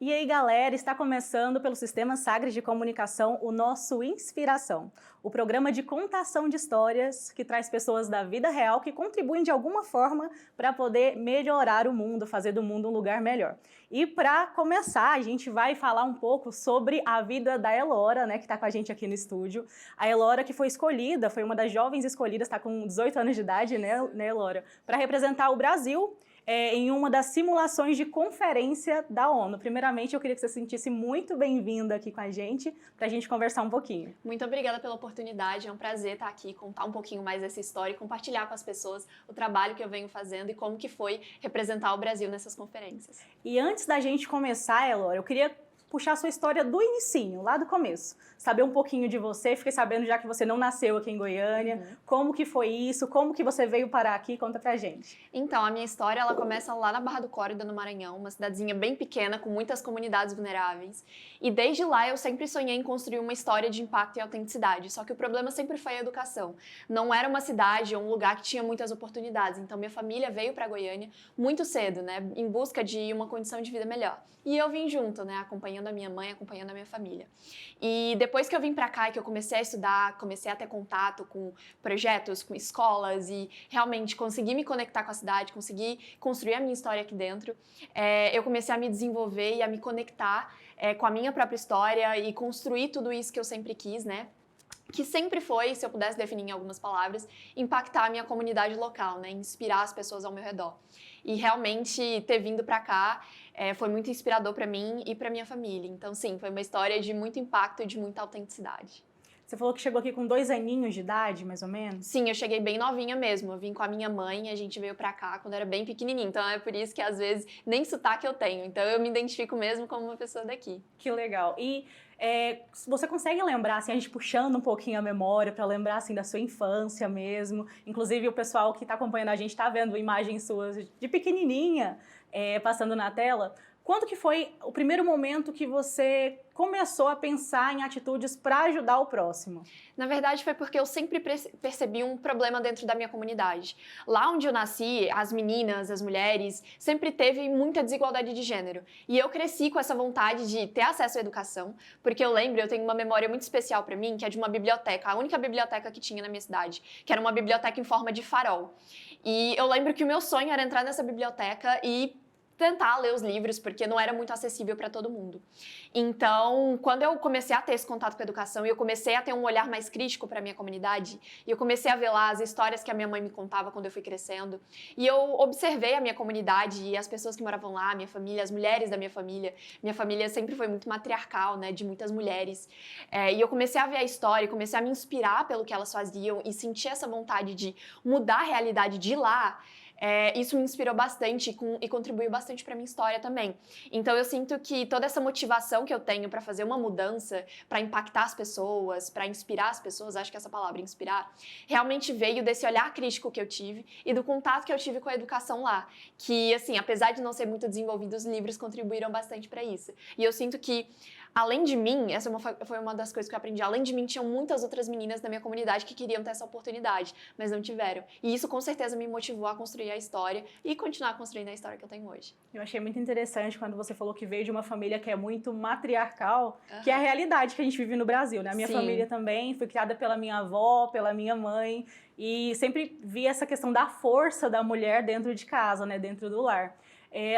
E aí, galera, está começando pelo Sistema Sagres de Comunicação o nosso Inspiração, o programa de contação de histórias que traz pessoas da vida real que contribuem de alguma forma para poder melhorar o mundo, fazer do mundo um lugar melhor. E para começar, a gente vai falar um pouco sobre a vida da Elora, né, que está com a gente aqui no estúdio. A Elora que foi escolhida, foi uma das jovens escolhidas, está com 18 anos de idade, né Elora, para representar o Brasil em uma das simulações de conferência da ONU. Primeiramente, eu queria que você se sentisse muito bem-vinda aqui com a gente, para a gente conversar um pouquinho. Muito obrigada pela oportunidade, é um prazer estar aqui, contar um pouquinho mais dessa história e compartilhar com as pessoas o trabalho que eu venho fazendo e como que foi representar o Brasil nessas conferências. E antes da gente começar, Elora, eu queria puxar a sua história do inicinho, lá do começo. Saber um pouquinho de você, fiquei sabendo já que você não nasceu aqui em Goiânia, como que foi isso, como que você veio parar aqui, conta pra gente. Então, a minha história, ela começa lá na Barra do Córrego, no Maranhão, uma cidadezinha bem pequena, com muitas comunidades vulneráveis. E desde lá eu sempre sonhei em construir uma história de impacto e autenticidade, só que o problema sempre foi a educação. Não era uma cidade ou um lugar que tinha muitas oportunidades, então minha família veio pra Goiânia muito cedo, né, em busca de uma condição de vida melhor. E eu vim junto, né, acompanhando a minha mãe, acompanhando a minha família. E depois que eu vim pra cá e que eu comecei a estudar, comecei a ter contato com projetos, com escolas e realmente consegui me conectar com a cidade, consegui construir a minha história aqui dentro, eu comecei a me desenvolver e a me conectar com a minha própria história e construir tudo isso que eu sempre quis, né? Que sempre foi, se eu pudesse definir em algumas palavras, impactar a minha comunidade local, né? Inspirar as pessoas ao meu redor. E realmente ter vindo pra cá foi muito inspirador pra mim e pra minha família. Então, sim, foi uma história de muito impacto e de muita autenticidade. Você falou que chegou aqui com 2 aninhos de idade, mais ou menos? Sim, eu cheguei bem novinha mesmo. Eu vim com a minha mãe, a gente veio pra cá quando era bem pequenininha. Então é por isso que às vezes nem sotaque eu tenho. Então eu me identifico mesmo como uma pessoa daqui. Que legal. E você consegue lembrar, assim, a gente puxando um pouquinho a memória para lembrar, assim, da sua infância mesmo? Inclusive o pessoal que está acompanhando a gente está vendo imagens suas de pequenininha passando na tela. Quando que foi o primeiro momento que você começou a pensar em atitudes para ajudar o próximo? Na verdade, foi porque eu sempre percebi um problema dentro da minha comunidade. Lá onde eu nasci, as meninas, as mulheres, sempre teve muita desigualdade de gênero. E eu cresci com essa vontade de ter acesso à educação, porque eu tenho uma memória muito especial para mim, que é de uma biblioteca, a única biblioteca que tinha na minha cidade, que era uma biblioteca em forma de farol. E eu lembro que o meu sonho era entrar nessa biblioteca e tentar ler os livros, porque não era muito acessível para todo mundo. Então, quando eu comecei a ter esse contato com a educação e eu comecei a ter um olhar mais crítico para a minha comunidade, e eu comecei a ver lá as histórias que a minha mãe me contava quando eu fui crescendo, e eu observei a minha comunidade e as pessoas que moravam lá, minha família, as mulheres da minha família sempre foi muito matriarcal, né, de muitas mulheres, e eu comecei a ver a história, comecei a me inspirar pelo que elas faziam e sentir essa vontade de mudar a realidade de lá. Isso me inspirou bastante e contribuiu bastante para minha história também. Então eu sinto que toda essa motivação que eu tenho para fazer uma mudança, para impactar as pessoas, para inspirar as pessoas, acho que essa palavra inspirar, realmente veio desse olhar crítico que eu tive e do contato que eu tive com a educação lá, que assim, apesar de não ser muito desenvolvido, os livros contribuíram bastante para isso. E eu sinto que além de mim, essa foi uma das coisas que eu aprendi, além de mim tinham muitas outras meninas da minha comunidade que queriam ter essa oportunidade, mas não tiveram. E isso com certeza me motivou a construir a história e continuar construindo a história que eu tenho hoje. Eu achei muito interessante quando você falou que veio de uma família que é muito matriarcal, que é a realidade que a gente vive no Brasil, né? A minha família também foi criada pela minha avó, pela minha mãe, e sempre vi essa questão da força da mulher dentro de casa, né? Dentro do lar.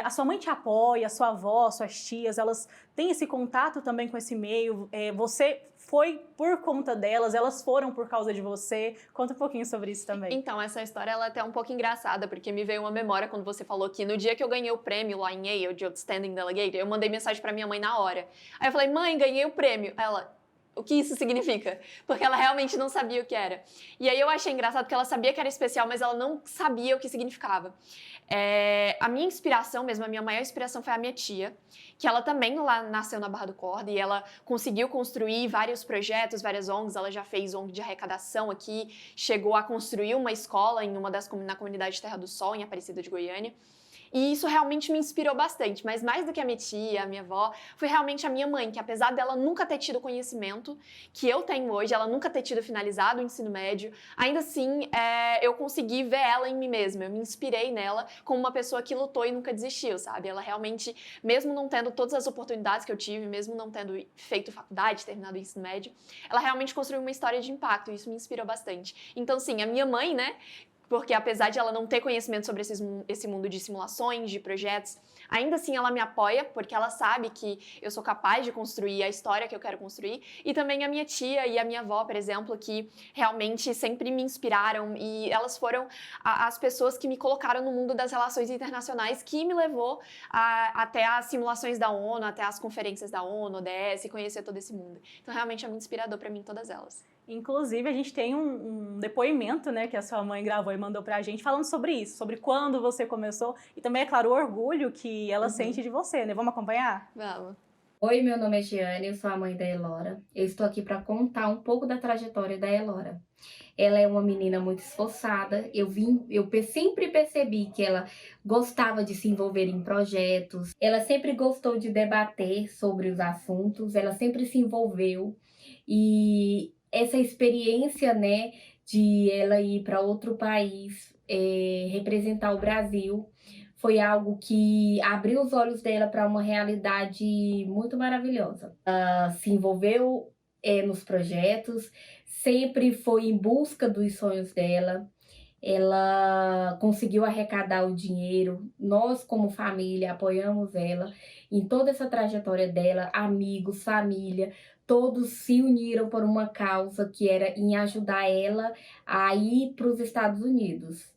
A sua mãe te apoia, a sua avó, suas tias, elas têm esse contato também com esse meio? Você foi por conta delas, elas foram por causa de você? Conta um pouquinho sobre isso também. Então, essa história ela é até um pouco engraçada, porque me veio uma memória quando você falou que no dia que eu ganhei o prêmio lá em Yale, de Outstanding Delegate, eu mandei mensagem pra minha mãe na hora. Aí eu falei, mãe, ganhei o prêmio. Ela... O que isso significa? Porque ela realmente não sabia o que era. E aí eu achei engraçado porque ela sabia que era especial, mas ela não sabia o que significava. A minha inspiração mesmo, a minha maior inspiração foi a minha tia, que ela também lá nasceu na Barra do Corda e ela conseguiu construir vários projetos, várias ONGs, ela já fez ONG de arrecadação aqui, chegou a construir uma escola na comunidade Terra do Sol, em Aparecida de Goiânia. E isso realmente me inspirou bastante, mas mais do que a minha tia, a minha avó, foi realmente a minha mãe, que apesar dela nunca ter tido o conhecimento que eu tenho hoje, ela nunca ter tido finalizado o ensino médio, ainda assim eu consegui ver ela em mim mesma, eu me inspirei nela como uma pessoa que lutou e nunca desistiu, sabe? Ela realmente, mesmo não tendo todas as oportunidades que eu tive, mesmo não tendo feito faculdade, terminado o ensino médio, ela realmente construiu uma história de impacto, e isso me inspirou bastante. Então, sim, a minha mãe, né? Porque apesar de ela não ter conhecimento sobre esse mundo de simulações, de projetos, ainda assim ela me apoia, porque ela sabe que eu sou capaz de construir a história que eu quero construir. E também a minha tia e a minha avó, por exemplo, que realmente sempre me inspiraram, e elas foram as pessoas que me colocaram no mundo das relações internacionais, que me levou até as simulações da ONU, até as conferências da ONU, ODS, conhecer todo esse mundo. Então realmente é muito inspirador para mim todas elas. Inclusive, a gente tem um depoimento, né, que a sua mãe gravou e mandou pra gente, falando sobre isso, sobre quando você começou, e também, é claro, o orgulho que ela sente de você, né? Vamos acompanhar? Vamos. Oi, meu nome é Giane, eu sou a mãe da Elora. Eu estou aqui para contar um pouco da trajetória da Elora. Ela é uma menina muito esforçada. Eu sempre percebi que ela gostava de se envolver em projetos. Ela sempre gostou de debater sobre os assuntos. Ela sempre se envolveu. E essa experiência, né, de ela ir para outro país, representar o Brasil, foi algo que abriu os olhos dela para uma realidade muito maravilhosa. Ela se envolveu nos projetos, sempre foi em busca dos sonhos dela. Ela conseguiu arrecadar o dinheiro. Nós, como família, apoiamos ela em toda essa trajetória dela. Amigos, família, todos se uniram por uma causa que era em ajudar ela a ir para os Estados Unidos.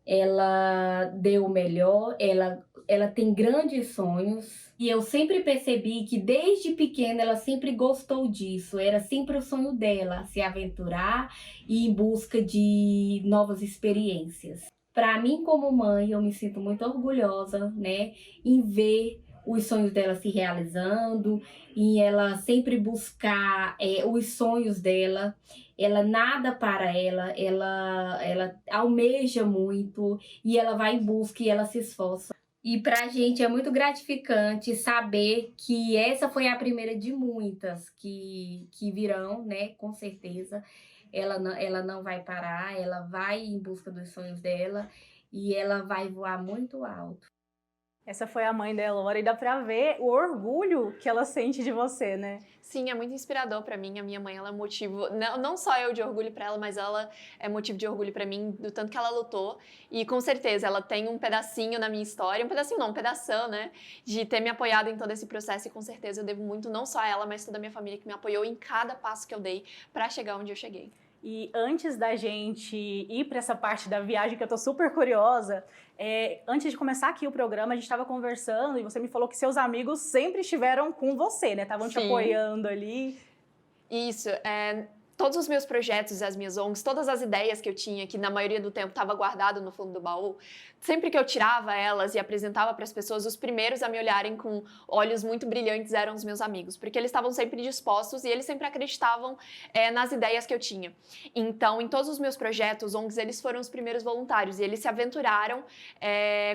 Ela deu o melhor, ela tem grandes sonhos, e eu sempre percebi que desde pequena ela sempre gostou disso, era sempre o sonho dela, se aventurar e em busca de novas experiências. Para mim, como mãe, eu me sinto muito orgulhosa, né, em ver os sonhos dela se realizando, em ela sempre buscar os sonhos dela. Ela nada para ela almeja muito e ela vai em busca e ela se esforça. E pra gente é muito gratificante saber que essa foi a primeira de muitas que virão, né, com certeza. Ela não vai parar, ela vai em busca dos sonhos dela e ela vai voar muito alto. Essa foi a mãe da Elora, e dá pra ver o orgulho que ela sente de você, né? Sim, é muito inspirador pra mim. A minha mãe, ela é motivo, não só eu de orgulho pra ela, mas ela é motivo de orgulho pra mim do tanto que ela lutou. E com certeza ela tem um pedacinho na minha história, um pedacinho não, um pedação, né, de ter me apoiado em todo esse processo, e com certeza eu devo muito não só a ela, mas toda a minha família que me apoiou em cada passo que eu dei pra chegar onde eu cheguei. E antes da gente ir para essa parte da viagem, que eu tô super curiosa, antes de começar aqui o programa, a gente estava conversando e você me falou que seus amigos sempre estiveram com você, né? Estavam te apoiando ali. Isso, todos os meus projetos, as minhas ONGs, todas as ideias que eu tinha, que na maioria do tempo estava guardado no fundo do baú, sempre que eu tirava elas e apresentava para as pessoas, os primeiros a me olharem com olhos muito brilhantes eram os meus amigos, porque eles estavam sempre dispostos e eles sempre acreditavam nas ideias que eu tinha. Então, em todos os meus projetos, ONGs, eles foram os primeiros voluntários e eles se aventuraram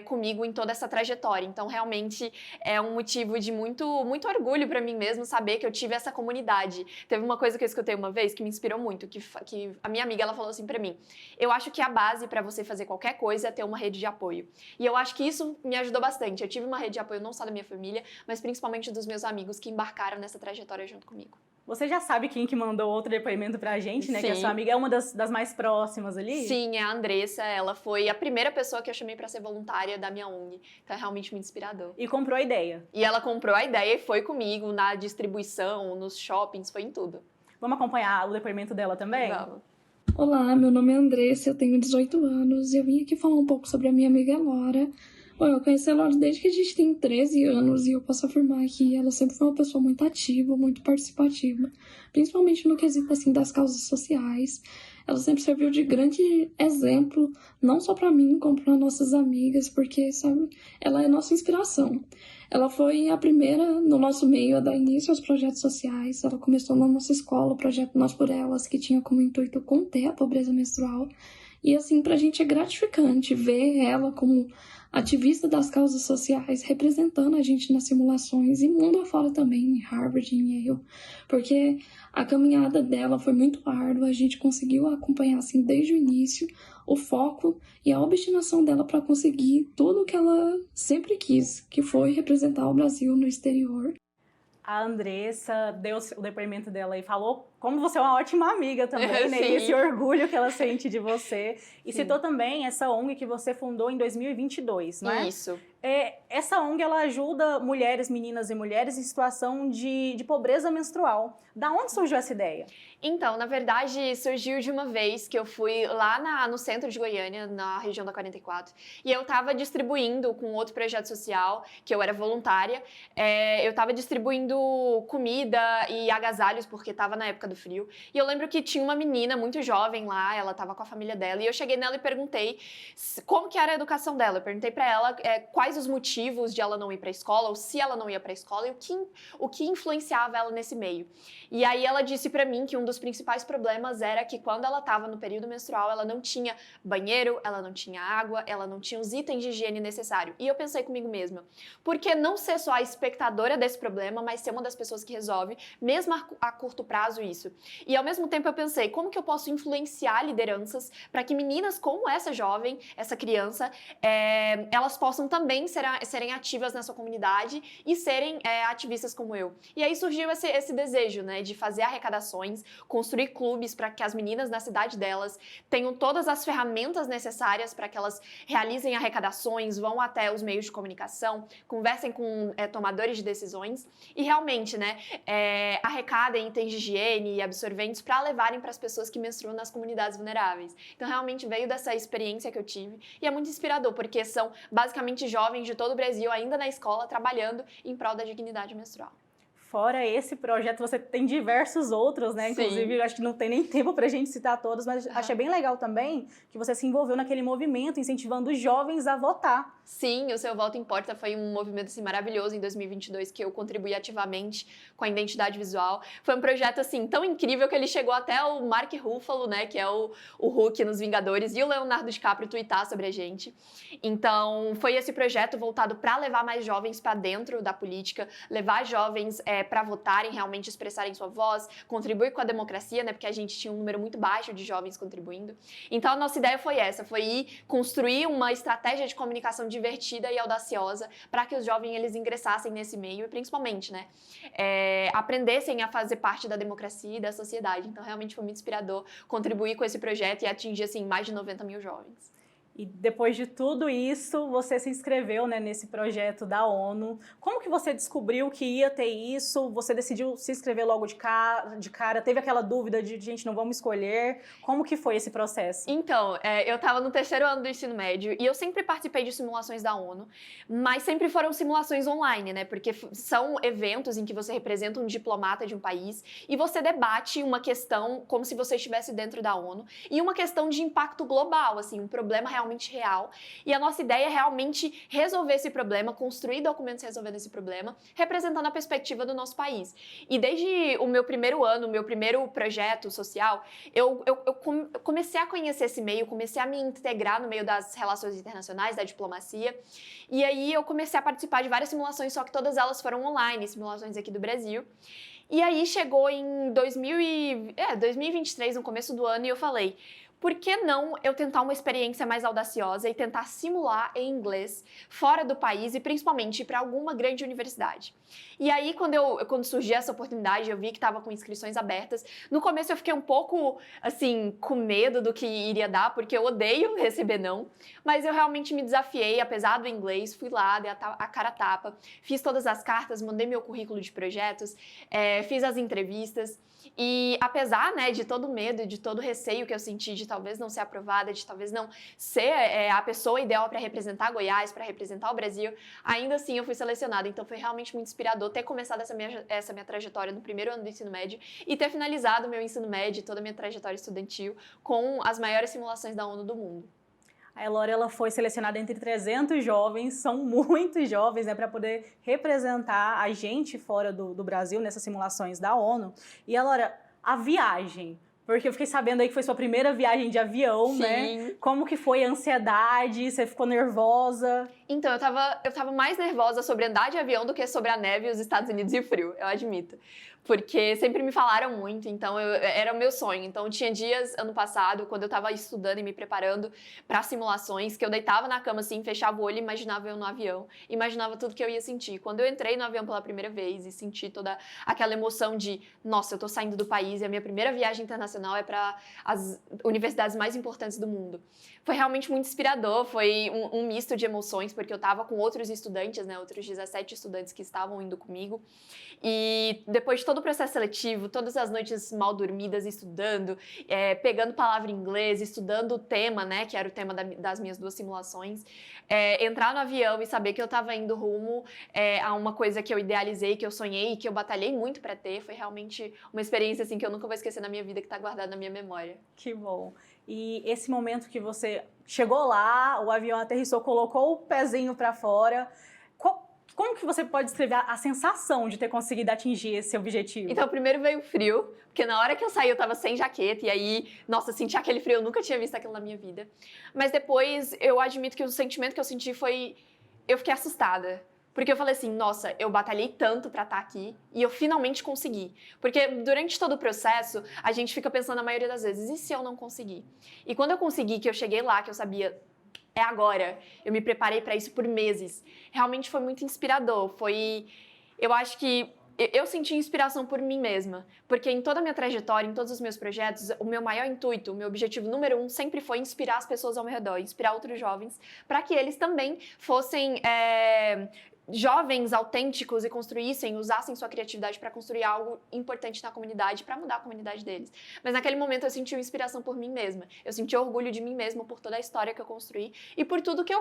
comigo em toda essa trajetória. Então, realmente, é um motivo de muito, muito orgulho para mim mesmo saber que eu tive essa comunidade. Teve uma coisa que eu escutei uma vez que me inspirou muito, que a minha amiga, ela falou assim para mim: eu acho que a base para você fazer qualquer coisa é ter uma rede de apoio. E eu acho que isso me ajudou bastante. Eu tive uma rede de apoio não só da minha família, mas principalmente dos meus amigos que embarcaram nessa trajetória junto comigo. Você já sabe quem que mandou outro depoimento pra gente, né? Sim. Que a sua amiga é uma das mais próximas ali? Sim, é a Andressa. Ela foi a primeira pessoa que eu chamei para ser voluntária da minha ONG. Então é realmente muito inspirador. E comprou a ideia. E ela comprou a ideia e foi comigo na distribuição, nos shoppings, foi em tudo. Vamos acompanhar o depoimento dela também? Vamos. Olá, meu nome é Andressa, eu tenho 18 anos e eu vim aqui falar um pouco sobre a minha amiga Elora. Bom, eu conheci a Elora desde que a gente tem 13 anos e eu posso afirmar que ela sempre foi uma pessoa muito ativa, muito participativa, principalmente no quesito, assim, das causas sociais. ela sempre serviu de grande exemplo, não só para mim, como para nossas amigas, porque, sabe, ela é nossa inspiração. Ela foi a primeira no nosso meio a dar início aos projetos sociais. Ela começou na nossa escola, o projeto Nós por Elas, que tinha como intuito conter a pobreza menstrual. E, assim, pra gente é gratificante ver ela como ativista das causas sociais, representando a gente nas simulações e mundo afora também, em Harvard, em Yale, porque a caminhada dela foi muito árdua, a gente conseguiu acompanhar, assim, desde o início, o foco e a obstinação dela para conseguir tudo o que ela sempre quis, que foi representar o Brasil no exterior. A Andressa deu o depoimento dela e falou como você é uma ótima amiga também, né? Sim. E esse orgulho que ela sente de você. E Sim. citou também essa ONG que você fundou em 2022, não é? Isso. Essa ONG, ela ajuda mulheres, meninas e mulheres em situação de pobreza menstrual. Da onde surgiu essa ideia? Então, na verdade, surgiu de uma vez que eu fui lá no centro de Goiânia, na região da 44, e eu estava distribuindo com outro projeto social, que eu era voluntária, eu estava distribuindo comida e agasalhos, porque estava na época do frio, e eu lembro que tinha uma menina muito jovem lá, ela estava com a família dela, e eu cheguei nela e perguntei como que era a educação dela. Eu perguntei para ela quais os motivos de ela não ir para a escola, ou se ela não ia para a escola, e o que influenciava ela nesse meio. E aí ela disse para mim que um dos principais problemas era que quando ela estava no período menstrual, ela não tinha banheiro, ela não tinha água, ela não tinha os itens de higiene necessários. E eu pensei comigo mesma, por que não ser só a espectadora desse problema, mas ser uma das pessoas que resolve, mesmo a curto prazo, isso? E ao mesmo tempo eu pensei, como que eu posso influenciar lideranças para que meninas como essa jovem, essa criança, elas possam também serem ativas nessa comunidade e serem ativistas como eu. E aí surgiu esse desejo, né, de fazer arrecadações, construir clubes para que as meninas na cidade delas tenham todas as ferramentas necessárias para que elas realizem arrecadações, vão até os meios de comunicação, conversem com tomadores de decisões e realmente, né, arrecadem itens de higiene e absorventes para levarem para as pessoas que menstruam nas comunidades vulneráveis. Então, realmente veio dessa experiência que eu tive e é muito inspirador, porque são basicamente jovens de todo o Brasil ainda na escola trabalhando em prol da dignidade menstrual. Fora esse projeto, você tem diversos outros, né? Sim. Inclusive, eu acho que não tem nem tempo pra gente citar todos, mas achei bem legal também que você se envolveu naquele movimento, incentivando os jovens a votar. Sim, o Seu Voto Importa foi um movimento assim, maravilhoso em 2022, que eu contribuí ativamente com a identidade visual. Foi um projeto assim, tão incrível que ele chegou até o Mark Ruffalo, né, que é o Hulk nos Vingadores, e o Leonardo DiCaprio tweetar sobre a gente. Então, foi esse projeto voltado para levar mais jovens para dentro da política, levar jovens para votarem, realmente expressarem sua voz, contribuir com a democracia, né, porque a gente tinha um número muito baixo de jovens contribuindo. Então, a nossa ideia foi essa, foi ir construir uma estratégia de comunicação divertida e audaciosa para que os jovens eles ingressassem nesse meio e principalmente, né, aprendessem a fazer parte da democracia e da sociedade. Então, realmente foi muito inspirador contribuir com esse projeto e atingir, assim, mais de 90 mil jovens. E depois de tudo isso, você se inscreveu, né, nesse projeto da ONU. Como que você descobriu que ia ter isso? Você decidiu se inscrever logo de cara? Teve aquela dúvida de, gente, não vamos escolher? Como que foi esse processo? Então, eu estava no 3º ano do ensino médio e eu sempre participei de simulações da ONU, mas sempre foram simulações online, né? Porque são eventos em que você representa um diplomata de um país e você debate uma questão como se você estivesse dentro da ONU e uma questão de impacto global, assim, um problema realmente real. E a nossa ideia é realmente resolver esse problema, construir documentos resolvendo esse problema, representando a perspectiva do nosso país. E desde o meu primeiro ano, o meu primeiro projeto social, eu comecei a conhecer esse meio, comecei a me integrar no meio das relações internacionais, da diplomacia. E aí eu comecei a participar de várias simulações, só que todas elas foram online, simulações aqui do Brasil. E aí chegou em 2023, no começo do ano, e eu falei, por que não eu tentar uma experiência mais audaciosa e tentar simular em inglês fora do país e principalmente ir para alguma grande universidade? E aí, quando surgiu essa oportunidade, eu vi que estava com inscrições abertas. No começo eu fiquei um pouco, assim, com medo do que iria dar, porque eu odeio receber não. Mas eu realmente me desafiei, apesar do inglês, fui lá, dei a cara a tapa, fiz todas as cartas, mandei meu currículo de projetos, fiz as entrevistas. E apesar, né, de todo o medo e de todo o receio que eu senti de talvez não ser aprovada, de talvez não ser a pessoa ideal para representar Goiás, para representar o Brasil, ainda assim eu fui selecionada. Então foi realmente muito inspirador ter começado essa minha trajetória no primeiro ano do ensino médio e ter finalizado o meu ensino médio, toda a minha trajetória estudantil, com as maiores simulações da ONU do mundo. A Elora, ela foi selecionada entre 300 jovens, são muitos jovens, né, para poder representar a gente fora do Brasil nessas simulações da ONU. E, Elora, a viagem, porque eu fiquei sabendo aí que foi sua primeira viagem de avião, Sim. né? Como que foi a ansiedade? Você ficou nervosa? Então, eu tava mais nervosa sobre andar de avião do que sobre a neve, os Estados Unidos e o frio, eu admito. Porque sempre me falaram muito, então era o meu sonho. Então, tinha dias, ano passado, quando eu tava estudando e me preparando para simulações, que eu deitava na cama assim, fechava o olho e imaginava eu no avião. Imaginava tudo que eu ia sentir. Quando eu entrei no avião pela primeira vez e senti toda aquela emoção de, nossa, eu tô saindo do país e a minha primeira viagem internacional é para as universidades mais importantes do mundo. Foi realmente muito inspirador, foi um misto de emoções, porque eu tava com outros estudantes, né, outros 17 estudantes que estavam indo comigo. E depois de todo o processo seletivo, todas as noites mal dormidas estudando, pegando palavra em inglês, estudando o tema, né, que era o tema das minhas 2 simulações, entrar no avião e saber que eu estava indo rumo a uma coisa que eu idealizei, que eu sonhei, que eu batalhei muito para ter, foi realmente uma experiência assim que eu nunca vou esquecer na minha vida, que está guardada na minha memória. Que bom. E esse momento que você chegou lá, o avião aterrissou, colocou o pezinho para fora, como que você pode descrever a sensação de ter conseguido atingir esse objetivo? Então, primeiro veio o frio, porque na hora que eu saí eu tava sem jaqueta, e aí, nossa, senti aquele frio, eu nunca tinha visto aquilo na minha vida. Mas depois, eu admito que o sentimento que eu senti foi, eu fiquei assustada. Porque eu falei assim, nossa, eu batalhei tanto pra estar aqui e eu finalmente consegui. Porque durante todo o processo, a gente fica pensando a maioria das vezes, e se eu não conseguir? E quando eu consegui, que eu cheguei lá, que eu sabia, é agora, eu me preparei pra isso por meses, realmente foi muito inspirador. Eu acho que eu senti inspiração por mim mesma, porque em toda a minha trajetória, em todos os meus projetos, o meu maior intuito, o meu objetivo número 1 sempre foi inspirar as pessoas ao meu redor, inspirar outros jovens, para que eles também fossem jovens autênticos e usassem sua criatividade para construir algo importante na comunidade, para mudar a comunidade deles. Mas naquele momento eu senti uma inspiração por mim mesma, eu senti orgulho de mim mesma por toda a história que eu construí e por tudo que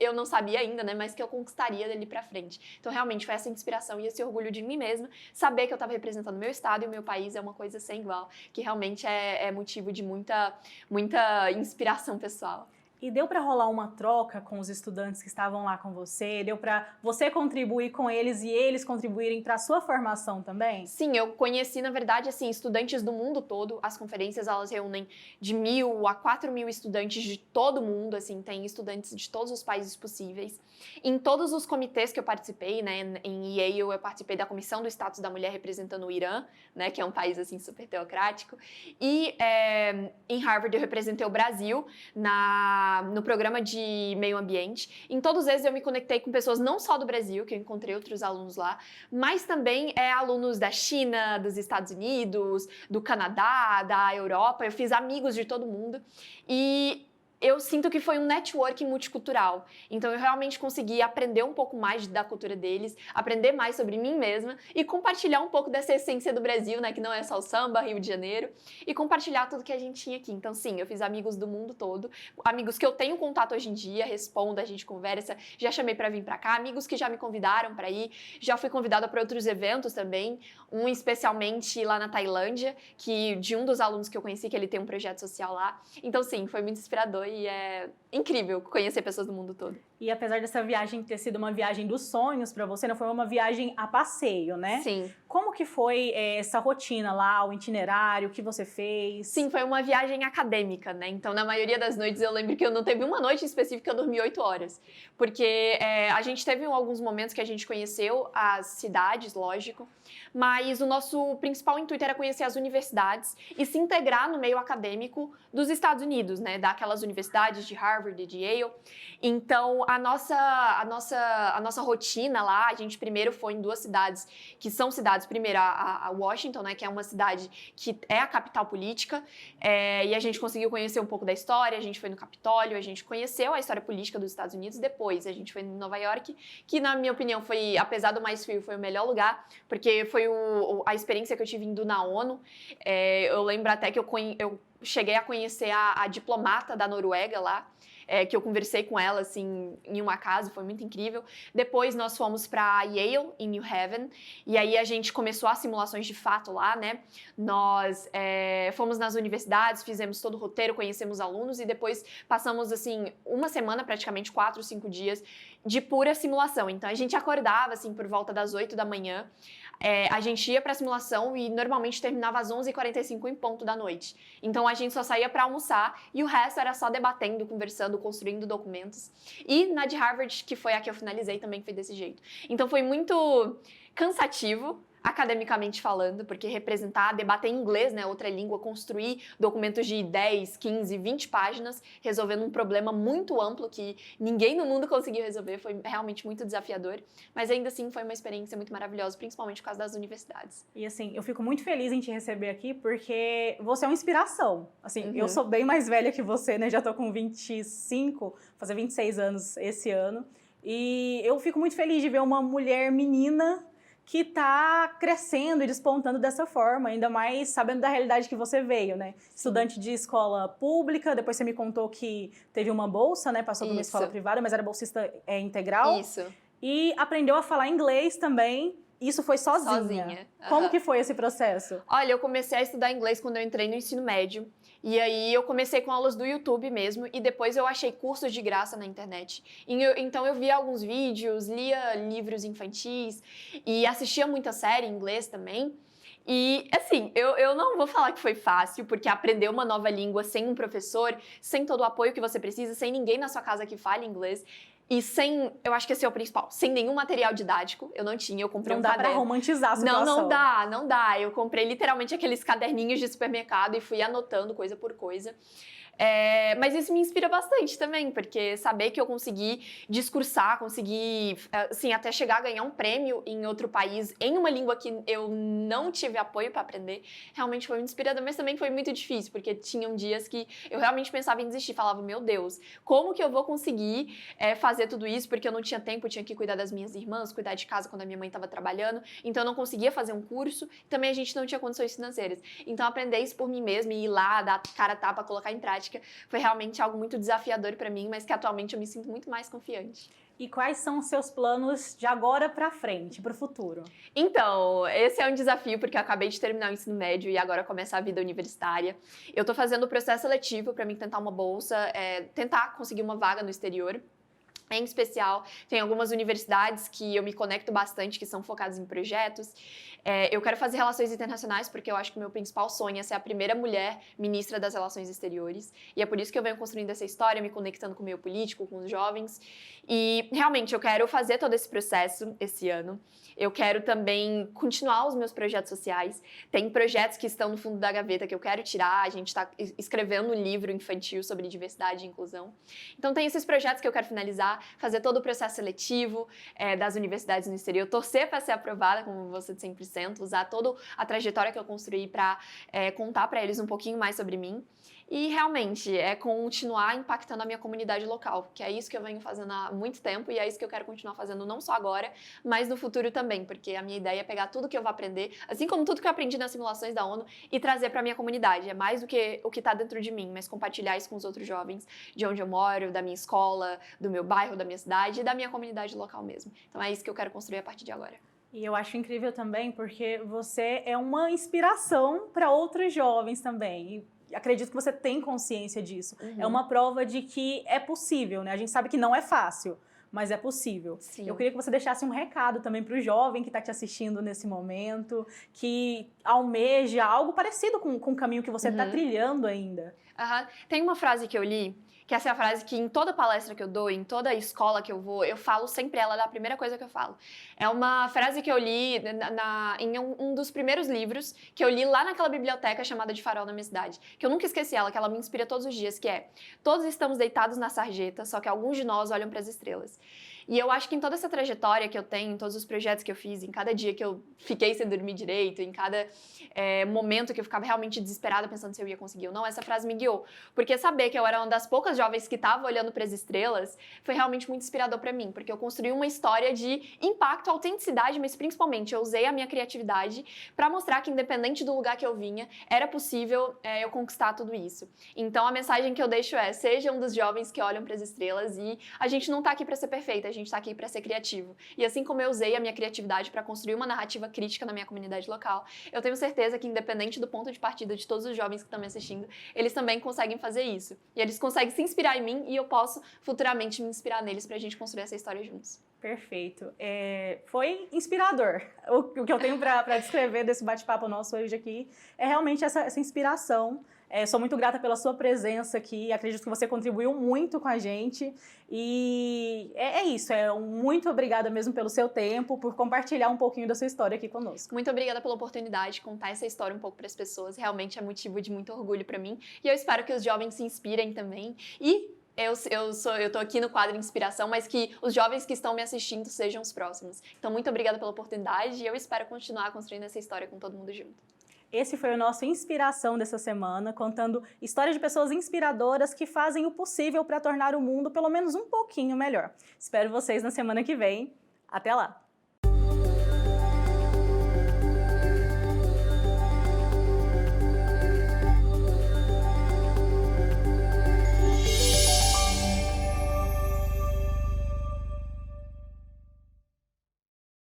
eu não sabia ainda, né, mas que eu conquistaria dali para frente. Então realmente foi essa inspiração e esse orgulho de mim mesma, saber que eu estava representando o meu estado e o meu país é uma coisa sem igual, que realmente é motivo de muita inspiração pessoal. E deu para rolar uma troca com os estudantes que estavam lá com você? Deu para você contribuir com eles e eles contribuírem para a sua formação também? Sim, eu conheci, na verdade, assim, estudantes do mundo todo. As conferências, elas reúnem de 1.000 a 4.000 estudantes de todo mundo, assim, tem estudantes de todos os países possíveis. Em todos os comitês que eu participei, né, em Yale eu participei da Comissão do Status da Mulher representando o Irã, né, que é um país, assim, super teocrático. E em Harvard eu representei o Brasil no programa de meio ambiente. Em todos eles eu me conectei com pessoas não só do Brasil, que eu encontrei outros alunos lá, mas também alunos da China, dos Estados Unidos, do Canadá, da Europa. Eu fiz amigos de todo mundo e eu sinto que foi um networking multicultural. Então eu realmente consegui aprender um pouco mais da cultura deles, aprender mais sobre mim mesma e compartilhar um pouco dessa essência do Brasil, né, que não é só o samba, Rio de Janeiro, e compartilhar tudo que a gente tinha aqui. Então sim, eu fiz amigos do mundo todo, amigos que eu tenho contato hoje em dia, respondo, a gente conversa, já chamei para vir para cá, amigos que já me convidaram para ir, já fui convidada para outros eventos também, um especialmente lá na Tailândia, que de um dos alunos que eu conheci, que ele tem um projeto social lá. Então sim, foi muito inspirador e é incrível conhecer pessoas do mundo todo. E apesar dessa viagem ter sido uma viagem dos sonhos para você, não foi uma viagem a passeio, né? Sim. Como que foi essa rotina lá, o itinerário, o que você fez? Sim, foi uma viagem acadêmica, né? Então, na maioria das noites, eu lembro que eu não teve uma noite específica que eu dormi 8 horas. Porque a gente teve alguns momentos que a gente conheceu as cidades, lógico, mas o nosso principal intuito era conhecer as universidades e se integrar no meio acadêmico dos Estados Unidos, né? Daquelas universidades de Harvard e de Yale. Então, a nossa rotina lá, a gente primeiro foi em 2 cidades, que são cidades, primeiro a Washington, né, que é uma cidade que é a capital política, e a gente conseguiu conhecer um pouco da história, a gente foi no Capitólio, a gente conheceu a história política dos Estados Unidos, depois a gente foi em Nova York, que na minha opinião foi, apesar do mais frio, foi o melhor lugar, porque foi a experiência que eu tive indo na ONU. Eu lembro até que eu cheguei a conhecer a diplomata da Noruega lá, que eu conversei com ela, assim, em uma casa, foi muito incrível. Depois nós fomos para Yale, em New Haven, e aí a gente começou as simulações de fato lá, né? Nós fomos nas universidades, fizemos todo o roteiro, conhecemos alunos e depois passamos, assim, uma semana, praticamente 4, 5 dias, de pura simulação. Então a gente acordava, assim, por volta das 8 da manhã, a gente ia para a simulação e normalmente terminava às 11h45 em ponto da noite. Então a gente só saía para almoçar e o resto era só debatendo, conversando, construindo documentos. E na de Harvard, que foi a que eu finalizei, também foi desse jeito. Então foi muito cansativo, academicamente falando, porque representar, debater em inglês, né, outra língua, construir documentos de 10, 15, 20 páginas, resolvendo um problema muito amplo que ninguém no mundo conseguiu resolver, foi realmente muito desafiador, mas ainda assim foi uma experiência muito maravilhosa, principalmente por causa das universidades. E assim, eu fico muito feliz em te receber aqui, porque você é uma inspiração. Assim, eu sou bem mais velha que você, né, já tô com 25, fazer 26 anos esse ano, e eu fico muito feliz de ver uma mulher menina que tá crescendo e despontando dessa forma, ainda mais sabendo da realidade que você veio, né? Estudante de escola pública, depois você me contou que teve uma bolsa, né? Passou por uma escola privada, mas era bolsista integral. Isso. E aprendeu a falar inglês também. Isso foi sozinha. Como que foi esse processo? Olha, eu comecei a estudar inglês quando eu entrei no ensino médio. E aí eu comecei com aulas do YouTube mesmo e depois eu achei cursos de graça na internet. Então eu via alguns vídeos, lia livros infantis e assistia muita série em inglês também. E, assim, eu não vou falar que foi fácil, porque aprender uma nova língua sem um professor, sem todo o apoio que você precisa, sem ninguém na sua casa que fale inglês, e sem, eu acho que esse é o principal, sem nenhum material didático, eu não tinha, eu comprei um caderno. Não dá pra romantizar a situação. Não dá. Eu comprei literalmente aqueles caderninhos de supermercado e fui anotando coisa por coisa. Mas isso me inspira bastante também, porque saber que eu consegui discursar, consegui, assim, até chegar a ganhar um prêmio em outro país, em uma língua que eu não tive apoio para aprender, realmente foi muito inspirador, mas também foi muito difícil, porque tinham dias que eu realmente pensava em desistir, falava, meu Deus, como que eu vou conseguir fazer tudo isso, porque eu não tinha tempo, eu tinha que cuidar das minhas irmãs, cuidar de casa quando a minha mãe estava trabalhando, então eu não conseguia fazer um curso, também a gente não tinha condições financeiras. Então aprender isso por mim mesma e ir lá, dar cara a tapa, colocar em prática, foi realmente algo muito desafiador para mim, mas que atualmente eu me sinto muito mais confiante. E quais são os seus planos de agora para frente, para o futuro? Então, esse é um desafio porque eu acabei de terminar o ensino médio e agora começa a vida universitária. Eu tô fazendo o processo seletivo para mim tentar uma bolsa, tentar conseguir uma vaga no exterior. Em especial, tem algumas universidades que eu me conecto bastante, que são focadas em projetos. Eu quero fazer relações internacionais, porque eu acho que o meu principal sonho é ser a primeira mulher ministra das relações exteriores. E é por isso que eu venho construindo essa história, me conectando com o meio político, com os jovens. E, realmente, eu quero fazer todo esse processo esse ano. Eu quero também continuar os meus projetos sociais. Tem projetos que estão no fundo da gaveta que eu quero tirar. A gente está escrevendo um livro infantil sobre diversidade e inclusão. Então, tem esses projetos que eu quero finalizar, fazer todo o processo seletivo das universidades no exterior, torcer para ser aprovada como bolsa de 100%, usar toda a trajetória que eu construí para contar para eles um pouquinho mais sobre mim. E realmente continuar impactando a minha comunidade local, que é isso que eu venho fazendo há muito tempo e é isso que eu quero continuar fazendo não só agora, mas no futuro também, porque a minha ideia é pegar tudo que eu vou aprender, assim como tudo que eu aprendi nas simulações da ONU, e trazer para a minha comunidade. É mais do que o que está dentro de mim, mas compartilhar isso com os outros jovens de onde eu moro, da minha escola, do meu bairro, da minha cidade e da minha comunidade local mesmo. Então é isso que eu quero construir a partir de agora. E eu acho incrível também porque você é uma inspiração para outros jovens também. E acredito que você tem consciência disso. É uma prova de que é possível, né? A gente sabe que não é fácil, mas é possível. Sim. Eu queria que você deixasse um recado também para o jovem que está te assistindo nesse momento, que almeja algo parecido com o caminho que você está trilhando ainda. Tem uma frase que eu li, que essa é a frase que em toda palestra que eu dou, em toda escola que eu vou, eu falo sempre ela, é a primeira coisa que eu falo. É uma frase que eu li em um dos primeiros livros que eu li lá naquela biblioteca chamada de Farol na minha cidade, que eu nunca esqueci ela, que ela me inspira todos os dias, que é: todos estamos deitados na sarjeta, só que alguns de nós olham para as estrelas. E eu acho que em toda essa trajetória que eu tenho, em todos os projetos que eu fiz, em cada dia que eu fiquei sem dormir direito, em cada momento que eu ficava realmente desesperada pensando se eu ia conseguir ou não, essa frase me guiou. Porque saber que eu era uma das poucas jovens que estava olhando para as estrelas foi realmente muito inspirador para mim, porque eu construí uma história de impacto, autenticidade, mas principalmente eu usei a minha criatividade para mostrar que independente do lugar que eu vinha, era possível eu conquistar tudo isso. Então a mensagem que eu deixo é: seja um dos jovens que olham para as estrelas, e a gente não tá aqui para ser perfeita, a gente tá aqui para ser criativo. E assim como eu usei a minha criatividade para construir uma narrativa crítica na minha comunidade local, eu tenho certeza que independente do ponto de partida de todos os jovens que estão me assistindo, eles também conseguem fazer isso. E eles conseguem se inspirar em mim e eu posso futuramente me inspirar neles pra gente construir essa história juntos. Perfeito. Foi inspirador. O que eu tenho para descrever desse bate-papo nosso hoje aqui é realmente essa inspiração. Sou muito grata pela sua presença aqui, acredito que você contribuiu muito com a gente, e é isso, muito obrigada mesmo pelo seu tempo, por compartilhar um pouquinho da sua história aqui conosco. Muito obrigada pela oportunidade de contar essa história um pouco para as pessoas, realmente é motivo de muito orgulho para mim, e eu espero que os jovens se inspirem também, e eu tô aqui no quadro Inspiração, mas que os jovens que estão me assistindo sejam os próximos. Então, muito obrigada pela oportunidade, e eu espero continuar construindo essa história com todo mundo junto. Esse foi o nosso Inspiração dessa semana, contando histórias de pessoas inspiradoras que fazem o possível para tornar o mundo pelo menos um pouquinho melhor. Espero vocês na semana que vem. Até lá!